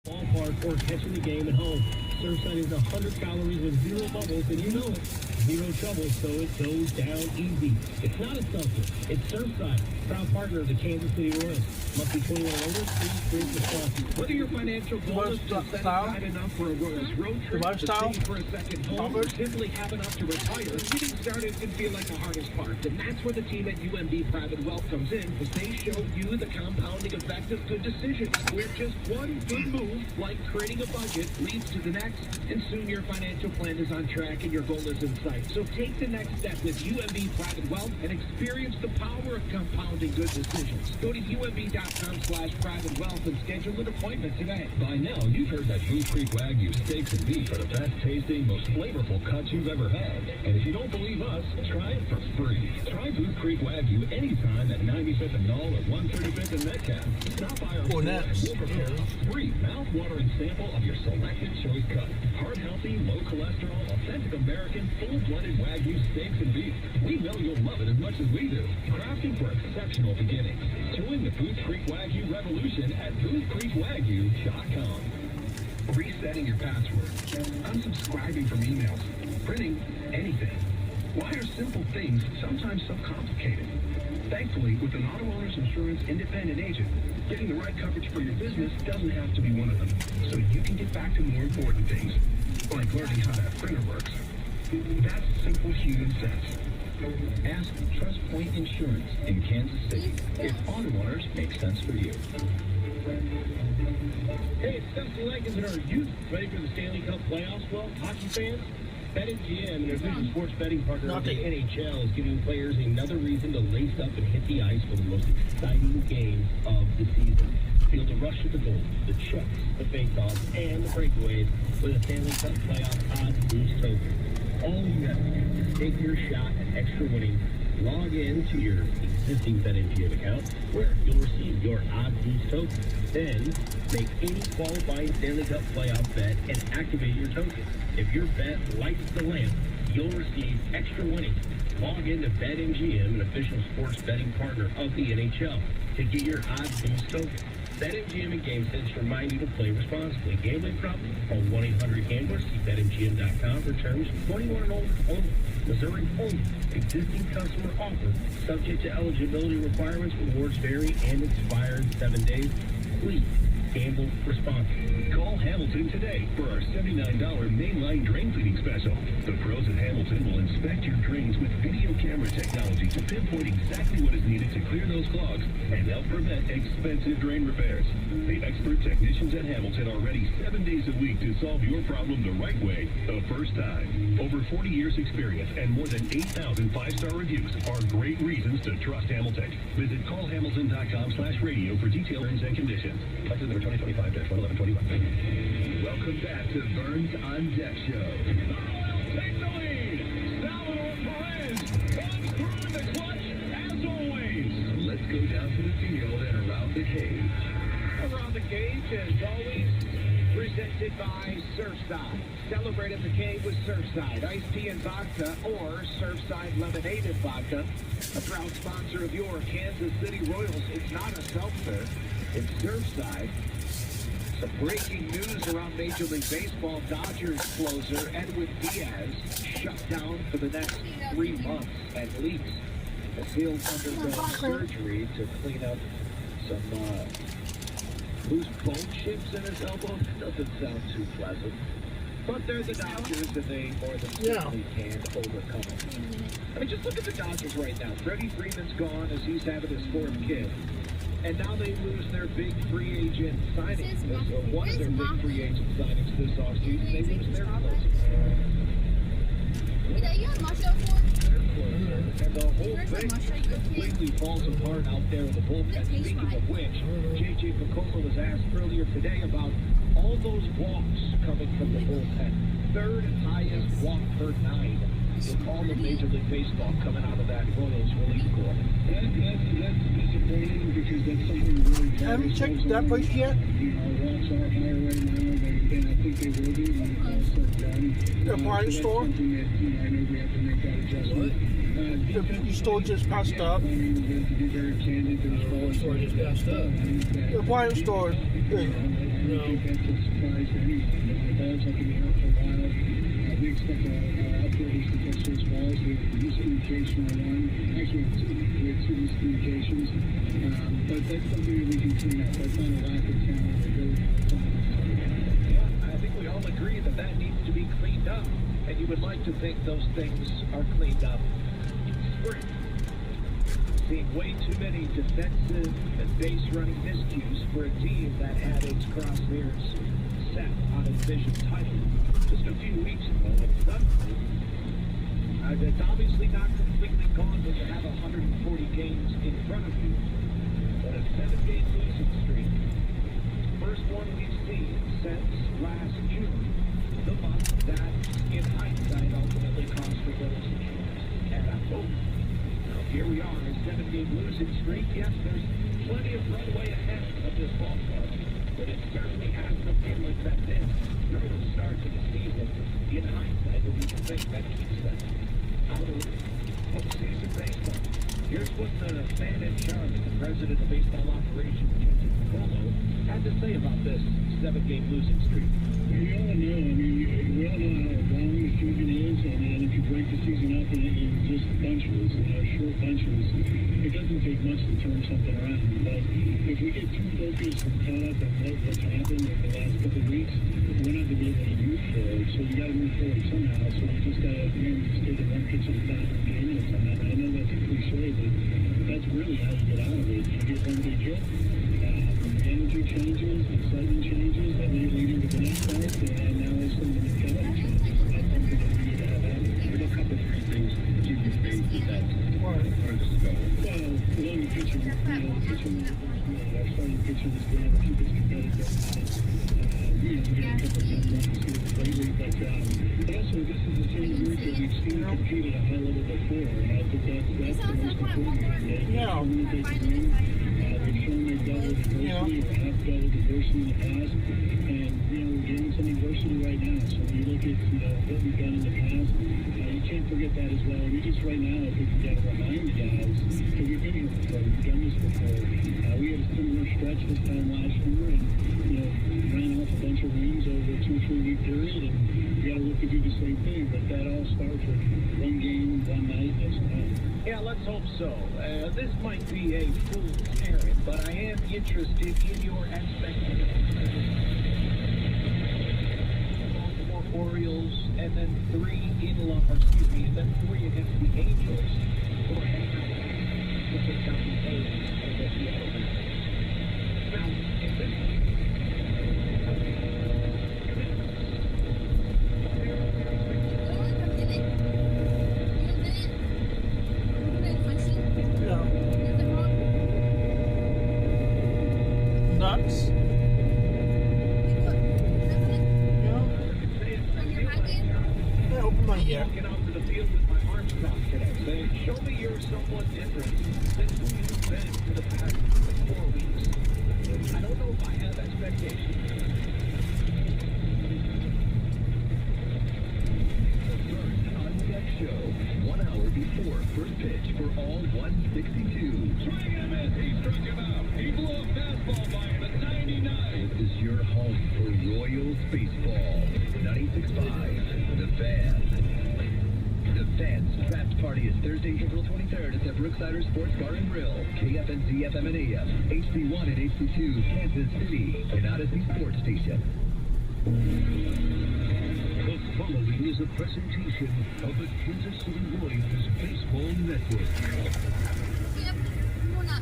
ballpark or catching the game at home. Surfside is 100 calories with zero bubbles, and you know it. Zero trouble, so it goes down easy. It's not a seltzer. It's Surfside, proud partner of the Kansas City Royals. Must be 21 or older. Please drink responsibly. Whether your financial goal is to set aside enough for a Royals road trip, to save for a second home, or simply have enough to retire, getting started can feel like the hardest part. And that's where the team at UMB Private Wealth comes in, because they show you the compounding effect of good decisions, where just one good move, like creating a budget, leads to the next, and soon your financial plan is on track and your goal is in sight. So take the next step with UMB Private Wealth and experience the power of compounding good decisions. Go to UMB.com/private wealth and schedule an appointment today. By now, you've heard that Blue Creek Wagyu steaks and beef are the best tasting, most flavorful cuts you've ever had. And if you don't believe us, try it for free. Try Blue Creek Wagyu anytime at 95th and Knoll or 135th and Metcalf. Stop by our store and we'll prepare a free mouth-watering sample of your selected choice cut. Heart-healthy, low-cholesterol, authentic American, full-blooded Wagyu steaks and beef. We know you'll love it as much as we do. Crafted for exceptional beginnings. Join the Blue Creek Wagyu revolution at BlueCreekWagyu.com. Resetting your password, unsubscribing from emails, printing anything. Why are simple things sometimes so complicated? Thankfully, with an auto owner's insurance independent agent, getting the right coverage for your business doesn't have to be one of them, so you can get back to more important things, like learning how that printer works. That's simple human sense. Ask Trust Point Insurance in Kansas City if auto owners make sense for you. Hey, it's Dusty Lakers and our youth ready for the Stanley Cup playoffs. Well, hockey fans, BetMGM, an official sports betting partner of the NHL, is giving players another reason to lace up and hit the ice for the most exciting games of the season. Feel the rush of the goal, the checks, the face-offs, and the breakaways with a Stanley Cup playoff odds boost token. All you have to do is take your shot at extra winning. Log in to your existing BetMGM account, where you'll receive your odds boost token. Then, make any qualifying Stanley Cup playoff bet and activate your token. If your bet lights the lamp, you'll receive extra winnings. Log in to BetMGM, an official sports betting partner of the NHL, to get your odds boost token. BetMGM and GameSense remind you to play responsibly. Gambling problem? Call 1-800-GAMBLER. See BetMGM.com for terms. 21 and older only. Missouri only. Existing customer offer. Subject to eligibility requirements. Rewards vary and expire in 7 days. Please gamble responsibly. Call Hamilton today for our $79 mainline drain cleaning special. The pros at Hamilton will inspect your drains with video camera technology to pinpoint exactly what is needed to clear those clogs and help prevent expensive drain repairs. The expert technicians at Hamilton are ready 7 days a week to solve your problem the right way, the first time. Over 40 years experience and more than 8,000 five-star reviews are great reasons to trust Hamilton. Visit callhamilton.com/radio for details and conditions. License number 2025-1121. Welcome back to Burns on Deck Show. Take the lead. Salvador Perez comes through the clutch as always. Let's go down to the field and around the cage. Around the cage, as always, presented by Surfside. Celebrate in the cave with Surfside iced tea and vodka, or Surfside lemonade and vodka. A proud sponsor of your Kansas City Royals. It's not a seltzer. It's Surfside. Some breaking news around Major League Baseball. Dodgers closer Edwin Diaz shut down for the next 3 months at least, as he'll undergo surgery to clean up some loose bone chips in his elbow. Doesn't sound too pleasant. But they're the Dodgers, and they more than certainly can overcome it. I mean, just look at the Dodgers right now. Freddie Freeman's gone as he's having his 4th kid. And now they lose their big free agent signing. One of their big free agent signings this offseason. They lose their closer. And the whole thing completely falls apart out there in the bullpen. Speaking of which, J.J. Picollo was asked earlier today about all those walks coming from the bullpen. 3rd highest walk per 9 in all of Major League Baseball coming out of that Royals relief corps. That's disappointing, because that's something really bad. Haven't checked that place yet? Walks are higher right now, and I think they will be. So done. The appliance So store? that's something that, I know we have to make that adjustment. The store just passed up. I mean, we have to be very candid. There's balls store just passed up. The appliance store. I don't think that's a surprise to anyone. The balls have been out for a while. We expect our outfielders to catch those balls. We have miscommunication on one. Actually, we have two miscommunications. But that's something that we can clean up. That's not a lack of talent. Yeah, I think we all agree that that needs to be cleaned up. And you would like to think those things are cleaned up spring. Seeing way too many defensive and base running miscues for a team that had its crosshairs set on a division title just a few weeks ago. It's done. It's obviously not completely gone when you have 140 games in front of you, but a 7-game losing streak. First one we've seen since last June, the month that, in hindsight, ultimately cost the Bills and I hope. Now here we are, a 7-game losing streak. Yes, there's plenty of runway ahead of this ball club, but it certainly has the feeling that this, during the start of the season, in hindsight, that we can think that keeps them out of postseason baseball. Here's what the fan in charge, the president of baseball operations, had to say about this 7-game losing streak. We all know, we all know how long the season is, and if you break the season up in just bunches, short bunches, it doesn't take much to turn something around. But if we get too focused and caught up on what's happened in the last couple of weeks, we're not going to be able to move forward. So you got to move forward somehow. So we just got to, just take it one pitch at a time and game at a time. I know that's a cliche, but that's really how you get out of it. You get one big hit. Energy changes, excitement changes, that may lead into the next part, and now it's some of the mentality changes. That's something that we need to have happen. There's a couple of three things to give you faith that further to go. Well, along the pitching, the pitching, our starting pitcher is going to keep us competitive. We get a couple of young runs lately, but also this is the same group that we've seen compete at a high level before, and I think that's the most important thing. Yeah. They've shown they've dealt with adversity or have dealt with adversity in the past, and we're getting some adversity right now. So when you look at what we've done in the past, you can't forget that as well. We just right now, if we can get remind the guys, because we've been here before, we've done this before. We had a similar stretch this time last year, and ran off a bunch of wins over a 2-3 week period, and we got to look to do the same thing. But that all starts with one game, one night, next night. Yeah, let's hope so. This might be a fool's errand, but I am interested in your expectations. Baltimore Orioles, and then 3 and then 3 against the Angels. Or to pick up the A's and the Seattle Mariners. Now, in this Nuts. I opened my yet. Walking out to the field with my arms crossed today, saying, show me you're someone different than who you've been for the past 4 weeks. I don't know if I have expectations. Show 1 hour before first pitch for all 162. Swing and a miss. He struck him out. He blew a fastball by him at 99. This is your home for Royals baseball. 96.5 The Fan. The Fan's Draft Party is Thursday, April 23rd at the Brooksider Sports Bar and Grill. KFNC FM and AM, HD1 and HD2, Kansas City, and Odyssey Sports Station. The following is a presentation of the Kansas City Royals Baseball Network. Yep, we're not.